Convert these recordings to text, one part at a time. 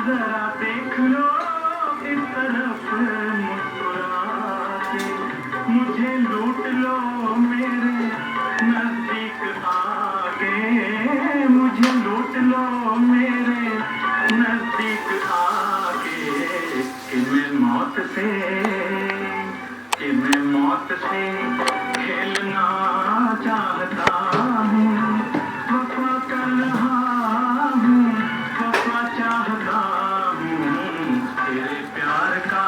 जरा देख लो इस तरफ मुस्कुरा के, मुझे लूट लो मेरे नजदीक आके, मुझे लूट लो मेरे नजदीक आके, कि मैं मौत से खेलना चाहता हूँ, वफा कर रहा हूँ, वफा चाहता हूँ तेरे प्यार का।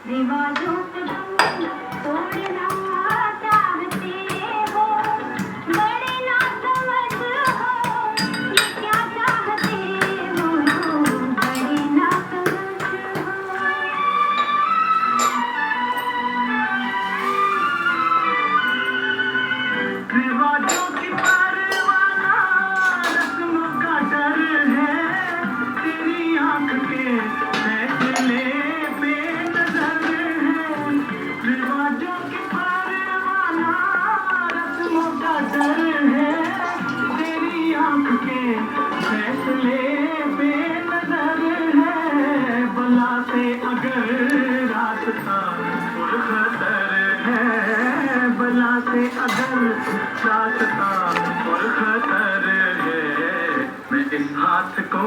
रिवाजों को तोड़ना चाहते हो, बड़े ना समझ हो, ये क्या चाहते हो, बड़े ना समझ हो। रिवाजों की परवाना, रस्मों का डर है, तेरी आंख के फैसले बेनज़र है। रिवाजों की परवाना, रस्मों का डर है, तेरी आंख के फैसले बेनज़र है। बला से अगर रास्ता पुरखतर है, बला से अगर रास्ता पुरखतर है, मैं इस हाथ को